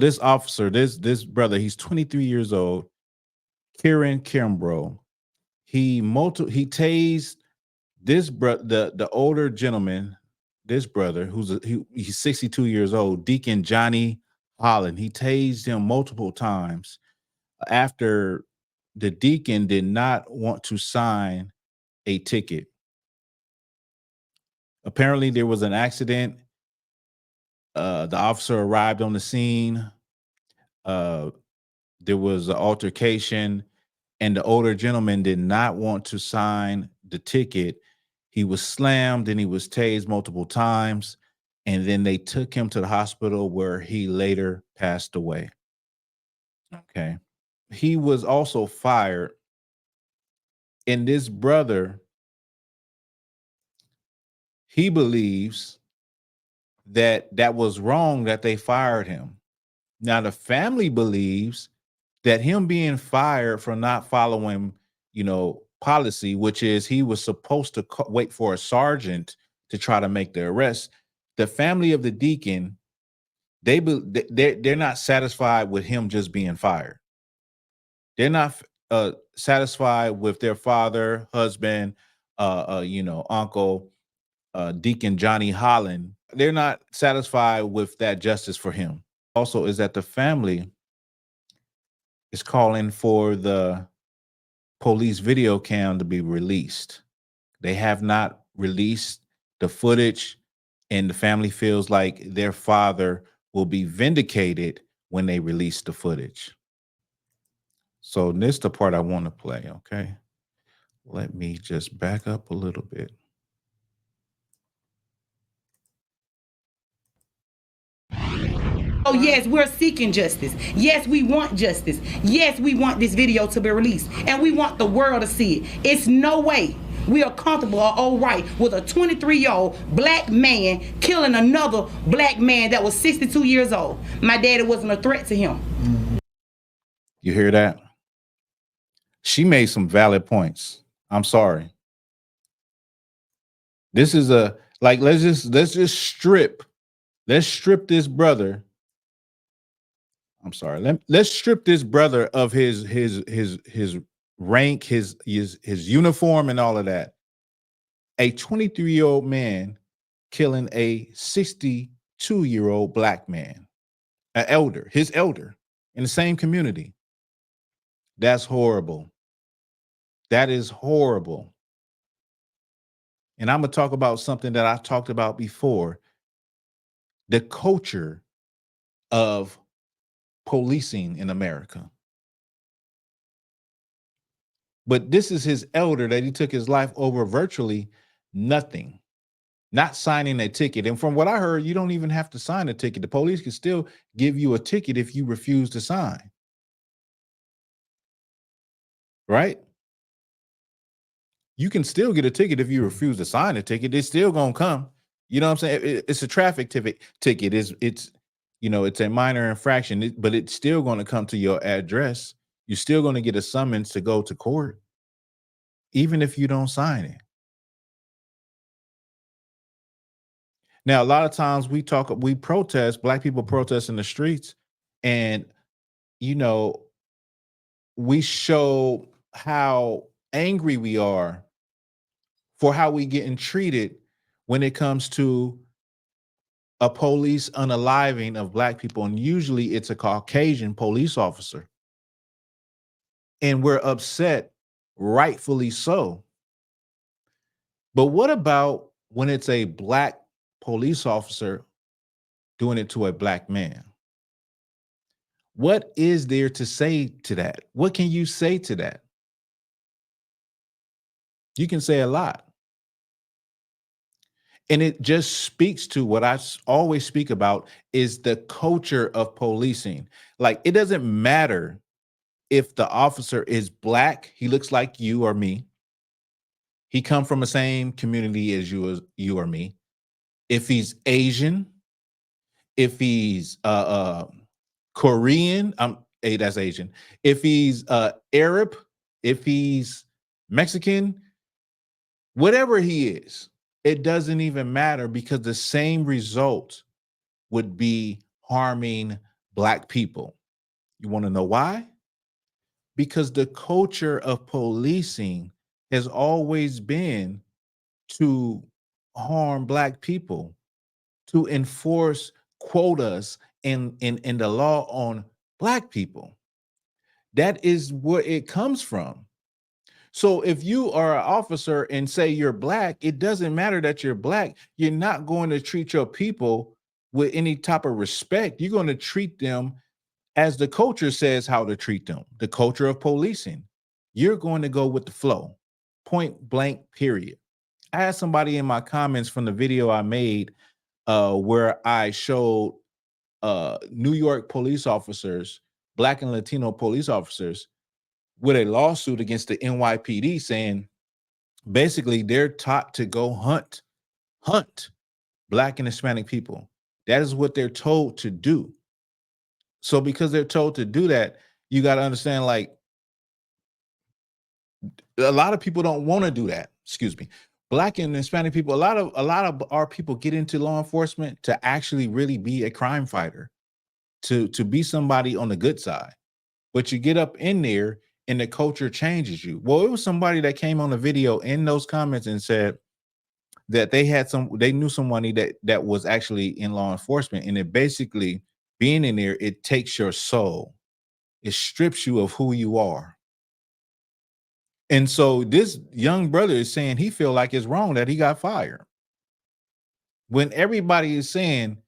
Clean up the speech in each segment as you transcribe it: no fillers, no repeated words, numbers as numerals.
This officer, this brother, he's 23 years old, Kieran Kimbrough. He tased the older gentleman, this brother, he's 62 years old, Deacon Johnny Holland. He tased him multiple times after the deacon did not want to sign a ticket. Apparently, there was an accident. The officer arrived on the scene. Uh, there was an altercation, and the older gentleman did not want to sign the ticket. He was slammed and he was tased multiple times, and then they took him to the hospital where he later passed away. Okay. He was also fired, and this brother, he believes that that was wrong that they fired him. Now the family believes that him being fired for not following, policy, which is he was supposed to wait for a sergeant to try to make the arrest. The family of the deacon, they're not satisfied with him just being fired. They're not satisfied with their father, husband, uncle, Deacon Johnny Holland. They're not satisfied with that justice for him. Also, is that the family is calling for the police video cam to be released. They have not released the footage, and the family feels like their father will be vindicated when they release the footage. So this is the part I want to play, okay? Let me just back up a little bit. Oh, yes, we're seeking justice. Yes, we want justice. Yes, we want this video to be released. And we want the world to see it. It's no way we are comfortable or all right with a 23-year-old black man killing another black man that was 62 years old. My daddy wasn't a threat to him. You hear that? She made some valid points. I'm sorry. This is let's just strip this brother. I'm sorry. Let's strip this brother of his rank, his uniform, and all of that. A 23-year-old man killing a 62-year-old black man, his elder in the same community. That's horrible. That is horrible. And I'm gonna talk about something that I talked about before: the culture of policing in America. But this is his elder that he took his life over virtually nothing, not signing a ticket. And from what I heard, you don't even have to sign a ticket. The police can still give you a ticket if you refuse to sign. Right? You can still get a ticket if you refuse to sign a ticket. It's still gonna come. You know what I'm saying? It's a traffic ticket. It's it's a minor infraction, but it's still going to come to your address. You're still going to get a summons to go to court, even if you don't sign it. Now, a lot of times we protest, black people protest in the streets, and we show how angry we are for how we getting treated when it comes to a police unaliving of black people. And usually it's a Caucasian police officer. And we're upset, rightfully so. But what about when it's a black police officer doing it to a black man? What is there to say to that? What can you say to that? You can say a lot. And it just speaks to what I always speak about, is the culture of policing. Like, it doesn't matter if the officer is black, he looks like you or me. He come from the same community as you or me. If he's Asian, if he's Korean, that's Asian. If he's Arab, if he's Mexican, whatever he is, it doesn't even matter, because the same result would be harming Black people. You want to know why? Because the culture of policing has always been to harm Black people, to enforce quotas in the law on Black people. That is where it comes from. So if you are an officer and say you're Black, it doesn't matter that you're Black. You're not going to treat your people with any type of respect. You're going to treat them as the culture says how to treat them, the culture of policing. You're going to go with the flow, point blank, period. I had somebody in my comments from the video I made where I showed New York police officers, Black and Latino police officers, with a lawsuit against the NYPD saying basically they're taught to go hunt Black and Hispanic people. That is what they're told to do. So because they're told to do that, you got to understand, like, a lot of people don't want to do that. Excuse me. Black and Hispanic people, a lot of our people get into law enforcement to actually really be a crime fighter, to be somebody on the good side. But you get up in there and the culture changes you. Well, it was somebody that came on the video in those comments and said that they knew somebody that was actually in law enforcement, and it basically, being in there, it takes your soul. It strips you of who you are. And so this young brother is saying he feel like it's wrong that he got fired, when everybody is saying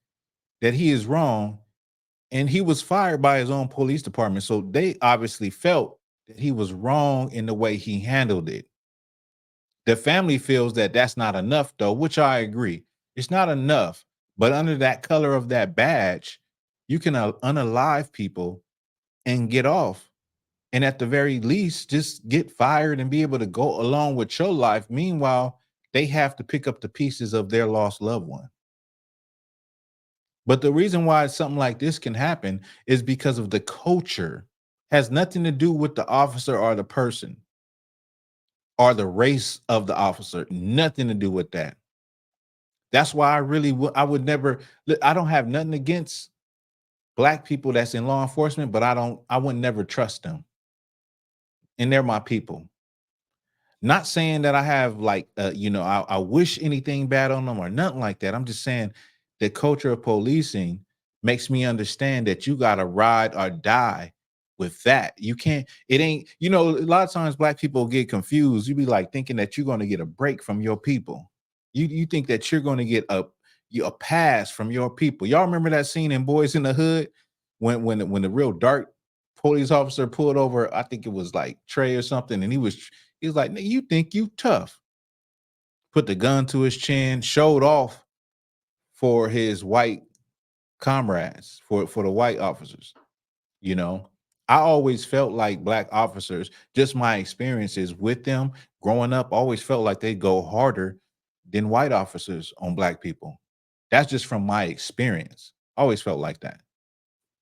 that he is wrong, and he was fired by his own police department. So they obviously felt that he was wrong in the way he handled it. The family feels that that's not enough, though, which I agree. It's not enough. But under that color of that badge, you can unalive people and get off. And at the very least, just get fired and be able to go along with your life. Meanwhile, they have to pick up the pieces of their lost loved one. But the reason why something like this can happen is because of the culture. Has nothing to do with the officer or the person or the race of the officer. Nothing to do with that. That's why I would never, I don't have nothing against Black people that's in law enforcement, but I would never trust them. And they're my people. Not saying that I have like, I wish anything bad on them or nothing like that. I'm just saying the culture of policing makes me understand that you got to ride or die with that. You can't, it ain't, a lot of times Black people get confused. You be like thinking that you're going to get a break from your people. You think that you're going to get a pass from your people. Y'all remember that scene in Boys in the Hood when the real dark police officer pulled over, I think it was like Trey or something, and he was like, you think you tough. Put the gun to his chin, showed off for his white comrades, for the white officers. I always felt like Black officers, just my experiences with them growing up, always felt like they go harder than white officers on Black people. That's just from my experience. I always felt like that.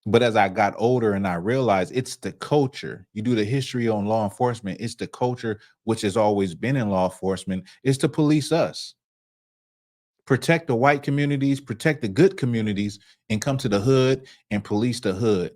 But as I got older and I realized it's the culture, you do the history on law enforcement, it's the culture, which has always been in law enforcement, is to police us. Protect the white communities, protect the good communities, and come to the hood and police the hood.